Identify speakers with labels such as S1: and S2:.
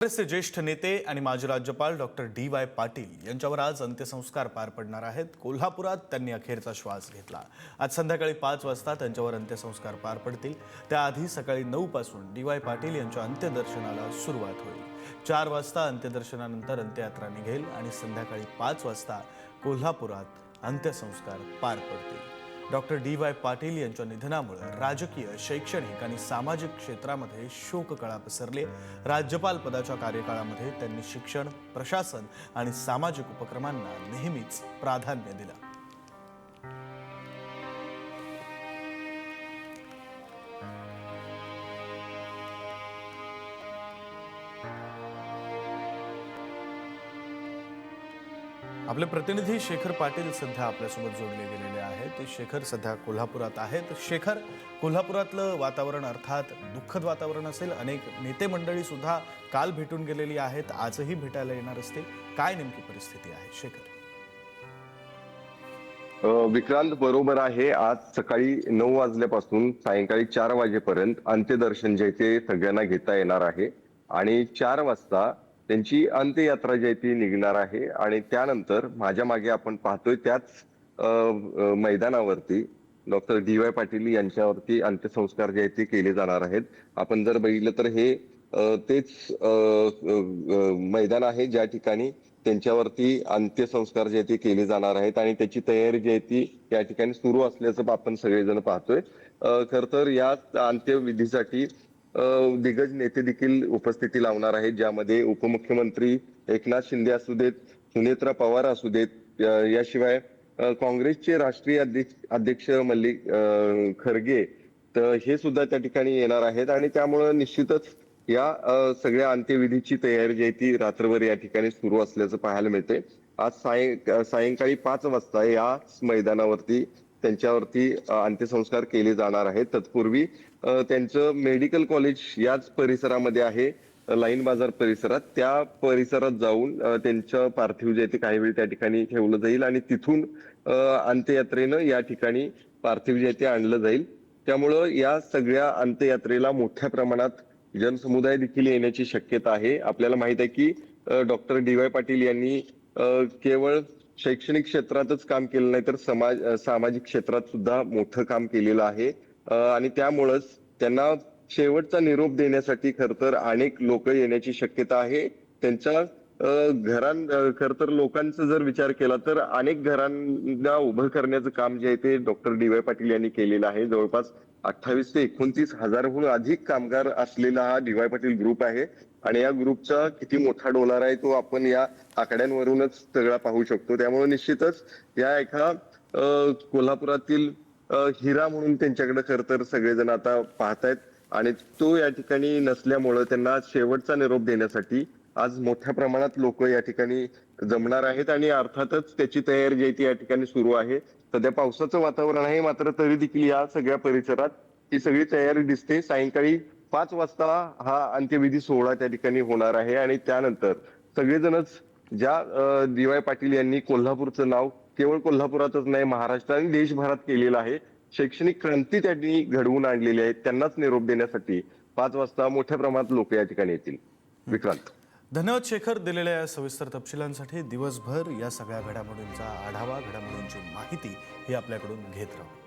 S1: काँग्रेसचे ज्येष्ठ नेते आणि माजी राज्यपाल डॉक्टर डी.वाय. पाटील यांच्यावर आज अंत्यसंस्कार पार पडणार आहेत। कोल्हापुरात त्यांनी अखेरचा श्वास घेतला। आज संध्याकाळी 5 वाजता त्यांच्यावर अंत्यसंस्कार पार पडतील। त्याआधी सकाळी 9 पासून डी.वाय. पाटील यांच्या अंत्यदर्शनाला सुरुवात होईल। 4 वाजता अंत्यदर्शनानंतर अंत्ययात्रा निघेल आणि संध्याकाळी 5 वाजता कोल्हापुरात अंत्यसंस्कार पार पडतील। Doctor DY. पाटील यांच्या निधनामुळे राजकीय, शैक्षणिक आणि सामाजिक क्षेत्रामध्ये शोककळा पसरली। राज्यपाल पदाच्या कार्यकाळामध्ये त्यांनी शिक्षण, प्रशासन आणि सामाजिक उपक्रमांना नेहमीच प्राधान्य दिलं। आपले प्रतिनिधी शेखर पाटील सध्या आपल्यासोबत जोडले गेलेले आहेत। शेखर सध्या कोल्हापुरात आहेत। शेखर, कोल्हापुरातलं वातावरण अर्थात दुःखद वातावरण असेल। अनेक नेते मंडळी सुद्धा काल भेटून गेलेली आहेत, आजही भेटायला येणार असतील। काय नेमकी परिस्थिती आहे शेखर?
S2: विक्रांत बरोबर आहे। आज सकाळी 9 वाजल्यापासून सायंकाळी 4 वाजेपर्यंत अंत्यदर्शन जे ते सगळ्यांना घेता येणार आहे आणि 4 वाजता त्यांची अंत्ययात्रा जी आहे ती निघणार आहे आणि त्यानंतर माझ्या मागे आपण पाहतोय त्याच मैदानावरती डॉक्टर डी.वाय. पाटील यांच्यावरती अंत्यसंस्कार जे आहेत ते केले जाणार आहेत। आपण जर बघितलं तर हे तेच मैदान आहे ज्या ठिकाणी त्यांच्यावरती अंत्यसंस्कार जे ते केले जाणार आहेत आणि त्याची तयारी जी आहे ती या ठिकाणी सुरू असल्याचं आपण सगळेजण पाहतोय। खर तर या अंत्यविधीसाठी दिग्गज नेते देखील उपस्थिती लावणार आहेत, ज्यामध्ये उपमुख्यमंत्री एकनाथ शिंदे असू देत, सुनेत्रा पवार असू देत, याशिवाय काँग्रेसचे राष्ट्रीय अध्यक्ष मल्लिक खरगे तर हे सुद्धा त्या ठिकाणी येणार आहेत आणि त्यामुळे निश्चितच या सगळ्या अंत्यविधीची तयारी जी आहे ती रात्रभर या ठिकाणी सुरू असल्याचं पाहायला मिळते। आज सायंकाळी 5 वाजता या मैदानावरती त्यांच्यावरती अंत्यसंस्कार केले जाणार आहेत। तत्पूर्वी त्यांचं मेडिकल कॉलेज याच परिसरामध्ये आहे, लाईन बाजार परिसरात, त्या परिसरात जाऊन त्यांचं पार्थिव जे ते काही वेळ त्या ठिकाणी ठेवलं जाईल आणि तिथून अंत्ययात्रेनं या ठिकाणी पार्थिव जे ते आणलं जाईल। त्यामुळं या सगळ्या अंत्ययात्रेला मोठ्या प्रमाणात जनसमुदाय देखील येण्याची शक्यता आहे। आपल्याला माहित आहे की डॉक्टर डी.वाय. पाटील यांनी केवळ शैक्षणिक क्षेत्रातच काम केलं नाही तर सामाजिक क्षेत्रात सुद्धा मोठं काम केलेलं आहे आणि त्यामुळेच त्यांना शेवटचा निरोप देण्यासाठी खर तर अनेक लोक येण्याची शक्यता आहे। त्यांच्या खर तर लोकांचा जर विचार केला तर अनेक घरांना उभं करण्याचं काम जे आहे ते डॉक्टर डी.वाय. पाटील यांनी केलेलं आहे। जवळपास 28 ते 29 हजारहून अधिक कामगार असलेला हा डी.वाय. पाटील ग्रुप आहे आणि या ग्रुपचा किती मोठा डोलार आहे तो आपण या आकड्यांवरूनच सगळा पाहू शकतो। त्यामुळे निश्चितच या एका कोल्हापुरातील हिरा म्हणून त्यांच्याकडे खर तर सगळेजण आता पाहतायत आणि तो या ठिकाणी नसल्यामुळे त्यांना शेवटचा निरोप देण्यासाठी आज मोठ्या प्रमाणात लोक या ठिकाणी जमणार आहेत आणि अर्थातच त्याची तयारी जी आहे ती या ठिकाणी सुरू आहे। सध्या पावसाचं वातावरण आहे, मात्र तरी देखील या सगळ्या परिसरात ही सगळी तयारी दिसते। सायंकाळी 5 वाजता हा अंत्यविधी सोहळा त्या ठिकाणी होणार आहे आणि त्यानंतर सगळेजणच ज्या डी.वाय. पाटील यांनी कोल्हापूरचं नाव केवळ कोल्हापुरातच नाही महाराष्ट्र आणि देशभरात केलेलं आहे, शैक्षणिक क्रांती त्यांनी घडवून आणलेली आहे, त्यांनाच निरोप देण्यासाठी 5 वाजता मोठ्या प्रमाणात लोक या ठिकाणी येतील। विक्रांत,
S1: धन्यवाद शेखर दिलेल्या या सविस्तर तपशिलांसाठी। दिवसभर या सगळ्या घडामोडींचा आढावा, घडामोडींची माहिती ही आपल्याकडून घेत राहू।